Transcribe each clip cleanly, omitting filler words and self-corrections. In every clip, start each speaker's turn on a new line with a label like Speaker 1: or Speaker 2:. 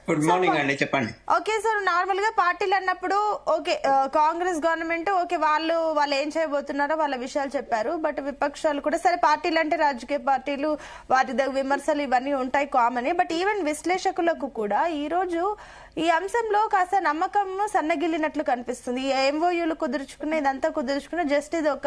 Speaker 1: Good morning అండి, చెప్పండి.
Speaker 2: Okay sir, normal గా పార్టీలు అన్నప్పుడు ఓకే, కాంగ్రెస్ గవర్నమెంట్ ఓకే, వాళ్ళు ఏం చేయబోతున్నారో వాళ్ళ విషయాలు చెప్పారు. బట్ విపక్షాలు కూడా సరే, పార్టీలు అంటే రాజకీయ పార్టీలు, వాటి విమర్శలు ఇవన్నీ ఉంటాయి కామన్. బట్ ఈవెన్ విశ్లేషకులకు కూడా ఈ రోజు ఈ అంశంలో కాస్త నమ్మకం సన్నగిల్లినట్లు కనిపిస్తుంది. ఈ ఎంఓయూలు కుదుర్చుకున్న ఇదంతా కుదుర్చుకున్న జస్ట్ ఇది ఒక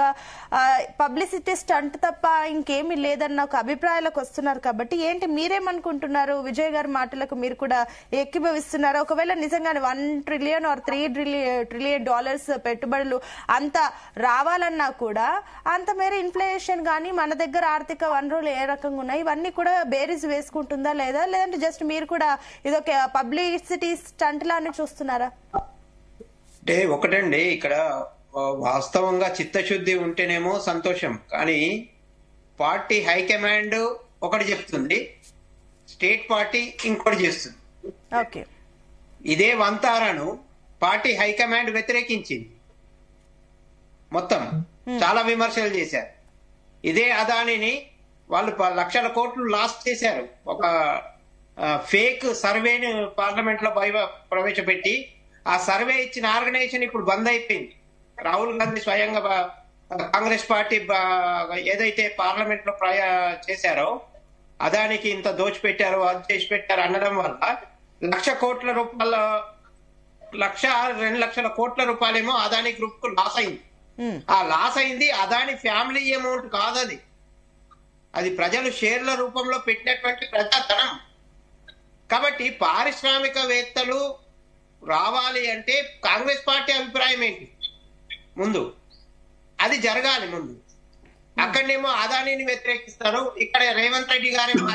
Speaker 2: పబ్లిసిటీ స్టంట్ తప్ప ఇంకేమీ లేదన్న ఒక అభిప్రాయాలకు వస్తున్నారు. కాబట్టి ఏంటి, మీరేమనుకుంటున్నారు? విజయ్ గారి మాటలకు మీరు కూడా ఏకీభవిస్తున్నారు? ఒకవేళ నిజంగానే 1 ట్రిలియన్ ఆర్ 3 ట్రిలియన్ డాలర్స్ పెట్టుబడులు అంత రావాలన్నా కూడా అంత మేర ఇన్ఫ్లేషన్ కానీ మన దగ్గర ఆర్థిక వనరులు ఏ రకంగా ఉన్నాయి ఇవన్నీ కూడా బేరీజ్ వేసుకుంటుందా లేదా, లేదంటే జస్ట్ మీరు కూడా ఇదొక పబ్లిసిటీ స్టంట్ లానే చూస్తున్నారా?
Speaker 1: అంటే ఒకటండి, ఇక్కడ వాస్తవంగా చిత్తశుద్ధి ఉంటేనేమో సంతోషం, కానీ పార్టీ హైకమాండ్ ఒకటి చెప్తుంది, స్టేట్ పార్టీ ఇంకోటి చేస్తుంది.
Speaker 2: ఓకే,
Speaker 1: ఇదే వంతారాను పార్టీ హైకమాండ్ వ్యతిరేకించింది, మొత్తం చాలా విమర్శలు చేశారు. ఇదే అదానిని వాళ్ళు లక్షల కోట్లు లాస్ చేశారు. ఒక ఫేక్ సర్వేని పార్లమెంట్ లో ప్రవేశపెట్టి ఆ సర్వే ఇచ్చిన ఆర్గనైజేషన్ ఇప్పుడు బంద్ అయిపోయింది. రాహుల్ గాంధీ స్వయంగా కాంగ్రెస్ పార్టీ ఏదైతే పార్లమెంట్ లో చేశారో, అదానికి ఇంత దోచిపెట్టారు, అది చేసి పెట్టారు అనడం వల్ల 1,00,000 కోట్ల రూపాయల 2 లక్షల కోట్ల రూపాయలేమో అదాని గ్రూప్ కు లాస్ అయింది. ఆ లాస్ అయింది అదాని ఫ్యామిలీ అమౌంట్ కాదు, అది ప్రజలు షేర్ల రూపంలో పెట్టినటువంటి ప్రజాధనం. కాబట్టి పారిశ్రామికవేత్తలు రావాలి అంటే కాంగ్రెస్ పార్టీ అభిప్రాయం ఏంటి? ముందు అది జరగాలి. ముందు అక్కడనేమో అదానిని వ్యతిరేకిస్తారు, ఇక్కడ రేవంత్ రెడ్డి గారేమో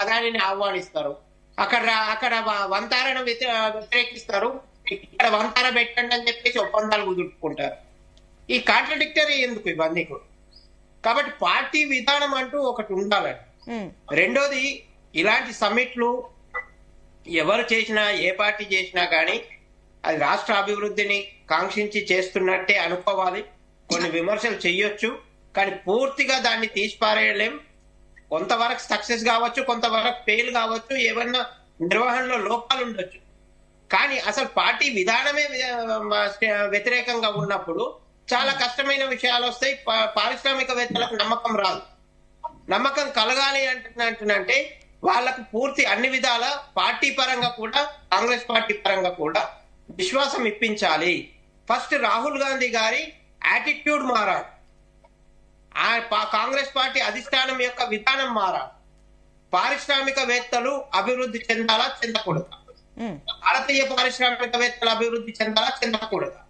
Speaker 1: అదానిని ఆహ్వానిస్తారు. అక్కడ వంతారను వ్యతిరేకిస్తారు, ఇక్కడ వంతార పెట్టండి అని చెప్పేసి ఒప్పందాలు కుదుర్చుకుంటారు. ఈ కాంట్రడిక్టరీ ఎందుకు ఇవన్నీ కూడా? కాబట్టి పార్టీ విధానం అంటూ ఒకటి ఉండాలండి. రెండోది, ఇలాంటి సమ్మిట్లు ఎవరు చేసినా, ఏ పార్టీ చేసినా కానీ అది రాష్ట్ర అభివృద్ధిని కాంక్షించి చేస్తున్నట్టే అనుకోవాలి. కొన్ని విమర్శలు చెయ్యొచ్చు, కానీ పూర్తిగా దాన్ని తీసిపారేయలేం. కొంతవరకు సక్సెస్ కావచ్చు, కొంతవరకు ఫెయిల్ కావచ్చు, ఏమన్నా నిర్వహణలో లోపాలు ఉండొచ్చు. కానీ అసలు పార్టీ విధానమే వ్యతిరేకంగా ఉన్నప్పుడు చాలా కష్టమైన విషయాలు వస్తాయి. పారిశ్రామికవేత్తలకు నమ్మకం రాదు. నమ్మకం కలగాలి అంటున్నంటే వాళ్ళకు పూర్తి అన్ని విధాల పార్టీ పరంగా కూడా, కాంగ్రెస్ పార్టీ పరంగా కూడా విశ్వాసం ఇప్పించాలి. ఫస్ట్ రాహుల్ గాంధీ గారి యాటిట్యూడ్ మారాలి, కాంగ్రెస్ పార్టీ అధిష్టానం యొక్క విధానం మారాలి. పారిశ్రామికవేత్తలు అభివృద్ధి చెందాలా, చెందకూడదా? భారతీయ పారిశ్రామికవేత్తలు అభివృద్ధి చెందాలా, చెందకూడదా?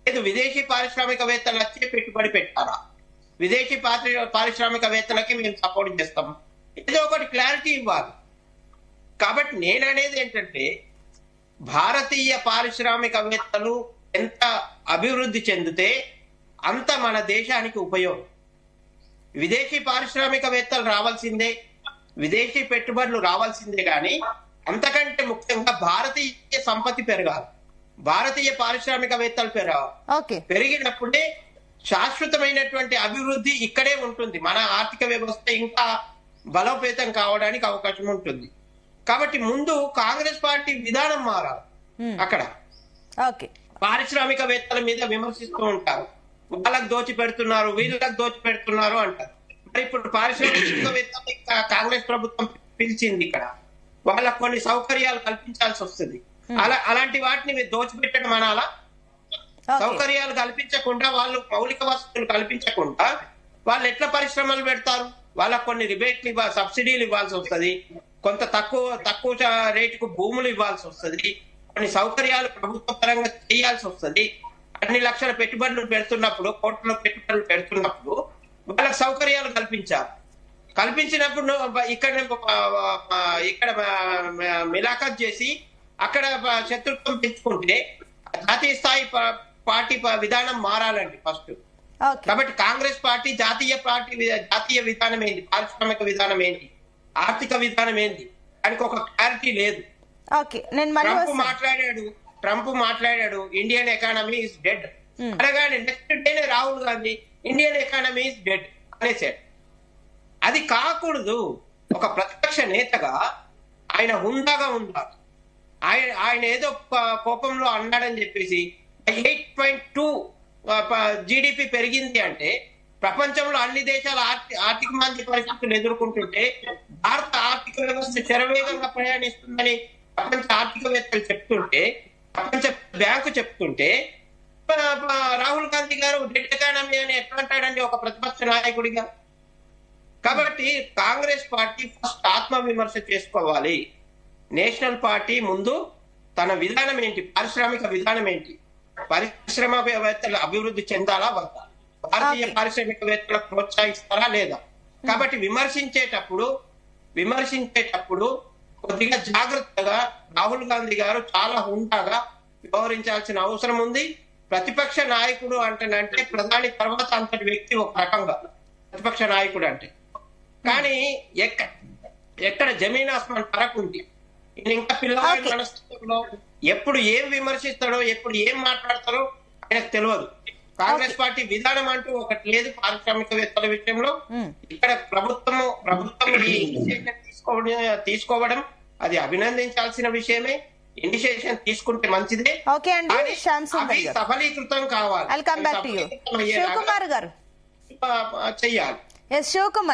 Speaker 1: లేదు విదేశీ పారిశ్రామికవేత్తలు వచ్చే పెట్టుబడి పెట్టాలా? విదేశీ పారిశ్రామికవేత్తలకి మేము సపోర్ట్ చేస్తాం. ఏదో ఒకటి క్లారిటీ ఇవ్వాలి. కాబట్టి నేను అనేది ఏంటంటే, భారతీయ పారిశ్రామికవేత్తలు ఎంత అభివృద్ధి చెందితే అంత మన దేశానికి ఉపయోగం. విదేశీ పారిశ్రామికవేత్తలు రావాల్సిందే, విదేశీ పెట్టుబడులు రావాల్సిందే, కానీ అంతకంటే ముఖ్యంగా భారతీయ సంపత్తి పెరగాలి, భారతీయ పారిశ్రామికవేత్తలు పెరగాలి. పెరిగినప్పుడే శాశ్వతమైనటువంటి అభివృద్ధి ఇక్కడే ఉంటుంది. మన ఆర్థిక వ్యవస్థ ఇంకా బలోపేతం కావడానికి అవకాశం ఉంటుంది. కాబట్టి ముందు కాంగ్రెస్ పార్టీ విధానం మారాలి. అక్కడ పారిశ్రామికవేత్తల మీద విమర్శిస్తూ ఉంటారు, వాళ్ళకు దోచి పెడుతున్నారు, వీళ్ళకి దోచి పెడుతున్నారు అంటారు. మరి ఇప్పుడు పారిశ్రామికవేత్తలు కాంగ్రెస్ ప్రభుత్వం పిలిచింది, ఇక్కడ వాళ్ళకు కొన్ని సౌకర్యాలు కల్పించాల్సి వస్తుంది. అలాంటి వాటిని దోచిపెట్టడం అనాలా? సౌకర్యాలు కల్పించకుండా, వాళ్ళు మౌలిక వసతులు కల్పించకుండా వాళ్ళు ఎట్లా పరిశ్రమలు పెడతారు? వాళ్ళకు కొన్ని రిబేట్లు సబ్సిడీలు ఇవ్వాల్సి వస్తుంది, కొంత తక్కువ రేటుకు భూములు ఇవ్వాల్సి వస్తుంది, కొన్ని సౌకర్యాలు ప్రభుత్వ పరంగా చేయాల్సి వస్తుంది. అన్ని లక్షల పెట్టుబడులు పెడుతున్నప్పుడు, కోట్ల పెట్టుబడులు పెడుతున్నప్పుడు వాళ్ళకి సౌకర్యాలు కల్పించాలి. కల్పించినప్పుడు ఇక్కడ మిలాఖత్ చేసి అక్కడ శత్రుత్వం పెంచుకుంటే జాతీయ స్థాయి పార్టీ విధానం మారాలండి ఫస్ట్. కాబట్టి కాంగ్రెస్ పార్టీ జాతీయ విధానం ఏంటి, పారిశ్రామిక విధానం ఏంటి, ఆర్థిక విధానం ఏంటి, దానికి ఒక క్లారిటీ లేదు. ట్రంప్ మాట్లాడాడు ఇండియన్ ఎకానమీ ఇస్ డెడ్ అనగానే నెక్స్ట్ డేనే Rahul Gandhi Indian economy is dead అనేసాడు. అది కాకూడదు. ఒక ప్రతిపక్ష నేతగా ఆయన హుందాగా ఉండాలి. ఆయన ఏదో కోపంలో అన్నాడని చెప్పేసి 8.2 జీడిపి పెరిగింది అంటే ప్రపంచంలో అన్ని దేశాల ఆర్థిక మాంద్య పరిస్థితులు ఎదుర్కొంటుంటే భారత ఆర్థిక వ్యవస్థ శరవేగంగా ప్రయాణిస్తుందని ప్రపంచ ఆర్థికవేత్తలు చెప్తుంటే, ప్రపంచ బ్యాంకు చెప్తుంటే రాహుల్ గాంధీ గారు డెడ్ ఎకానమీ అని ఎట్లా అంటాడండి ఒక ప్రతిపక్ష నాయకుడిగా? కాబట్టి కాంగ్రెస్ పార్టీ ఫస్ట్ ఆత్మ విమర్శ చేసుకోవాలి. నేషనల్ పార్టీ ముందు తన విధానం ఏంటి, పారిశ్రామిక విధానం ఏంటి, పరిశ్రమవేత్తలు అభివృద్ధి చెందాలా వద్దా, భారతీయ పారిశ్రామికవేత్తలకు ప్రోత్సహిస్తారా లేదా? కాబట్టి విమర్శించేటప్పుడు కొద్దిగా జాగ్రత్తగా రాహుల్ గాంధీ గారు చాలా హుందాగా వ్యవహరించాల్సిన అవసరం ఉంది. ప్రతిపక్ష నాయకుడు అంటే ప్రధాని తర్వాత అంతటి వ్యక్తి ఒక రకంగా ప్రతిపక్ష నాయకుడు అంటే, కానీ ఎక్కడ జమీన్ ఆస్మాన్ ఫరక్ ఉంది. ఇంకా పిల్లవాడి మనస్తత్వంలో ఎప్పుడు ఏం విమర్శిస్తాడో, ఎప్పుడు ఏం మాట్లాడతాడో ఆయనకు తెలియదు. కాంగ్రెస్ పార్టీ విధానం అంటూ ఒకటి లేదు పారిశ్రామికవేత్తల విషయంలో. ఇక్కడ ప్రభుత్వం ఈ ఇనిషియేషన్ తీసుకోవడం అది అభినందించాల్సిన విషయమే. ఇనిషియేషన్ తీసుకుంటే మంచిదే, అవి సఫలీకృతం కావాలి,
Speaker 2: చెయ్యాలి.
Speaker 1: శివకుమార్